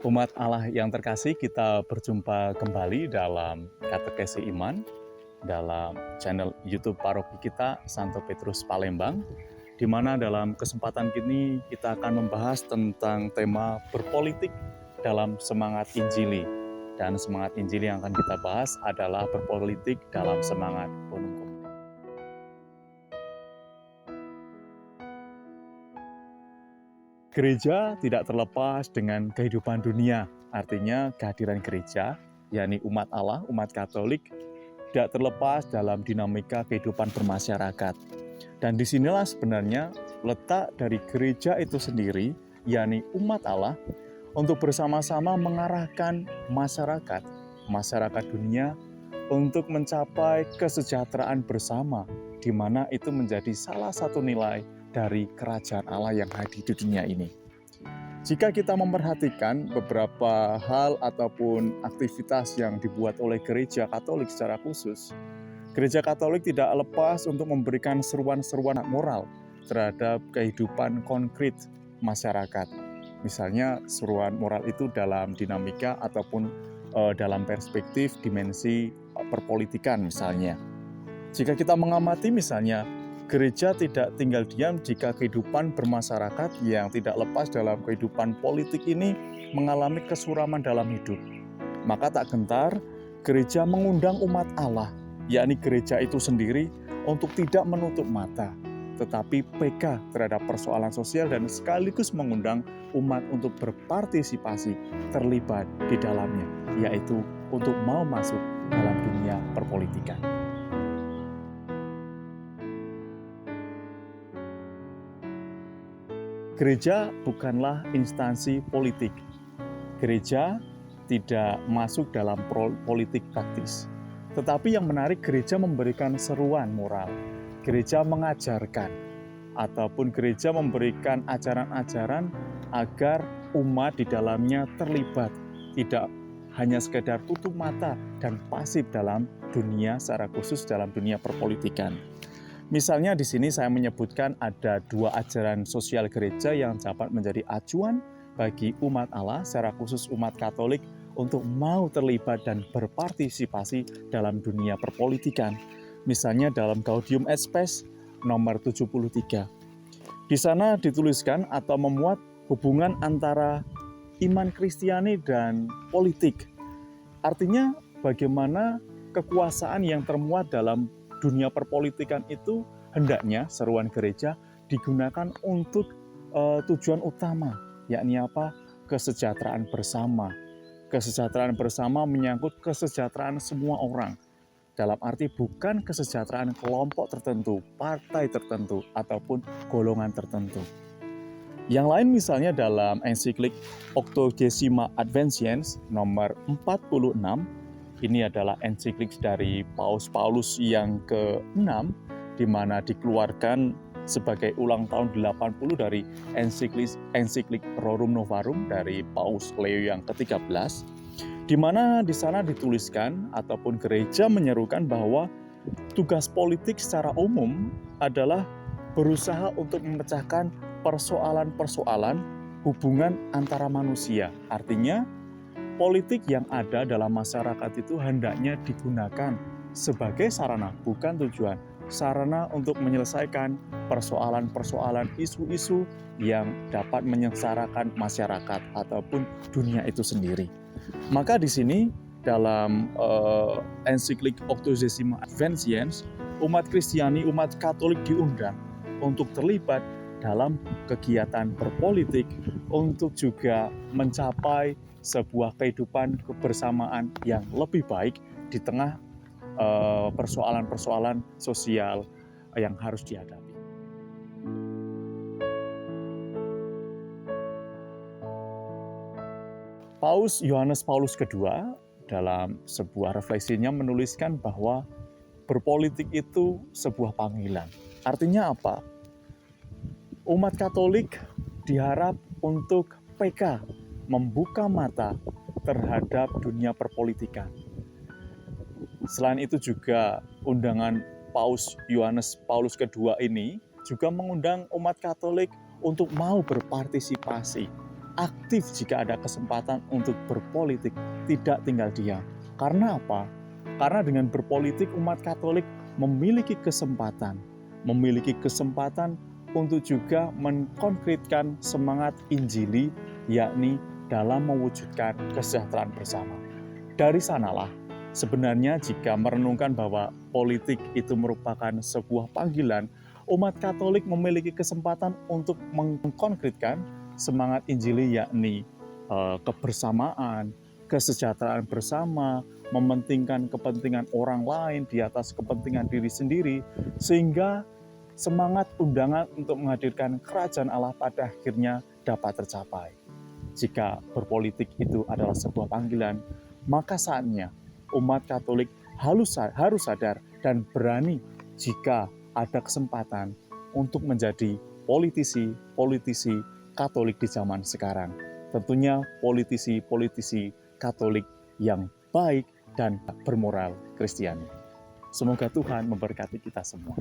Umat Allah yang terkasih, kita berjumpa kembali dalam Katekesi Iman, dalam channel YouTube paroki kita, Santo Petrus Palembang, di mana dalam kesempatan ini kita akan membahas tentang tema berpolitik dalam semangat Injili. Dan semangat Injili yang akan kita bahas adalah berpolitik dalam semangat Bonum Commune. Gereja tidak terlepas dengan kehidupan dunia. Artinya kehadiran gereja, yakni umat Allah, umat Katolik, tidak terlepas dalam dinamika kehidupan bermasyarakat. Dan disinilah sebenarnya letak dari gereja itu sendiri, yakni umat Allah, untuk bersama-sama mengarahkan masyarakat dunia, untuk mencapai kesejahteraan bersama, di mana itu menjadi salah satu nilai dari kerajaan Allah yang hadir di dunia ini. Jika kita memperhatikan beberapa hal ataupun aktivitas yang dibuat oleh gereja Katolik secara khusus, gereja Katolik tidak lepas untuk memberikan seruan-seruan moral terhadap kehidupan konkret masyarakat. Misalnya seruan moral itu dalam dinamika ataupun dalam perspektif dimensi perpolitikan misalnya. Jika kita mengamati misalnya, gereja tidak tinggal diam jika kehidupan bermasyarakat yang tidak lepas dalam kehidupan politik ini mengalami kesuraman dalam hidup. Maka tak gentar, gereja mengundang umat Allah, yakni gereja itu sendiri, untuk tidak menutup mata, tetapi peka terhadap persoalan sosial dan sekaligus mengundang umat untuk berpartisipasi terlibat di dalamnya, yaitu untuk mau masuk dalam dunia perpolitikan. Gereja bukanlah instansi politik. Gereja tidak masuk dalam politik praktis. Tetapi yang menarik, gereja memberikan seruan moral. Gereja mengajarkan, ataupun gereja memberikan ajaran-ajaran agar umat di dalamnya terlibat. Tidak hanya sekedar tutup mata dan pasif dalam dunia, secara khusus dalam dunia perpolitikan. Misalnya di sini saya menyebutkan ada dua ajaran sosial gereja yang dapat menjadi acuan bagi umat Allah, secara khusus umat Katolik, untuk mau terlibat dan berpartisipasi dalam dunia perpolitikan. Misalnya dalam Gaudium et Spes nomor 73. Di sana dituliskan atau memuat hubungan antara iman Kristiani dan politik. Artinya bagaimana kekuasaan yang termuat dalam dunia perpolitikan itu hendaknya seruan gereja digunakan untuk tujuan utama, yakni apa? Kesejahteraan bersama. Kesejahteraan bersama menyangkut kesejahteraan semua orang. Dalam arti bukan kesejahteraan kelompok tertentu, partai tertentu, ataupun golongan tertentu. Yang lain misalnya dalam ensiklik Octodecima Adventiens nomor 46, ini adalah ensiklik dari Paus yang ke-6, di mana dikeluarkan sebagai ulang tahun 80 dari ensiklik Rerum Novarum dari Paus Leo yang ke-13, di mana di sana dituliskan ataupun gereja menyerukan bahwa tugas politik secara umum adalah berusaha untuk memecahkan persoalan-persoalan hubungan antara manusia. Artinya, politik yang ada dalam masyarakat itu hendaknya digunakan sebagai sarana, bukan tujuan. Sarana untuk menyelesaikan persoalan-persoalan, isu-isu yang dapat menyengsarakan masyarakat ataupun dunia itu sendiri. Maka di sini dalam ensiklik Octodecima Adventiens, umat Kristiani, umat Katolik diundang untuk terlibat dalam kegiatan berpolitik untuk juga mencapai sebuah kehidupan kebersamaan yang lebih baik di tengah persoalan-persoalan sosial yang harus dihadapi. Paus Yohanes Paulus II dalam sebuah refleksinya menuliskan bahwa berpolitik itu sebuah panggilan. Artinya apa? Umat Katolik diharap untuk peka, membuka mata terhadap dunia perpolitikan. Selain itu juga undangan Paus Yohanes Paulus II ini juga mengundang umat Katolik untuk mau berpartisipasi aktif jika ada kesempatan untuk berpolitik, tidak tinggal diam. Karena apa? Karena dengan berpolitik umat Katolik memiliki kesempatan untuk juga mengkonkretkan semangat Injili, yakni dalam mewujudkan kesejahteraan bersama. Dari sanalah sebenarnya jika merenungkan bahwa politik itu merupakan sebuah panggilan, umat Katolik memiliki kesempatan untuk mengkonkretkan semangat Injili, yakni kebersamaan, kesejahteraan bersama, mementingkan kepentingan orang lain di atas kepentingan diri sendiri, sehingga semangat undangan untuk menghadirkan kerajaan Allah pada akhirnya dapat tercapai. Jika berpolitik itu adalah sebuah panggilan, maka saatnya umat Katolik harus sadar dan berani jika ada kesempatan untuk menjadi politisi Katolik di zaman sekarang. Tentunya politisi Katolik yang baik dan bermoral Kristiani. Semoga Tuhan memberkati kita semua.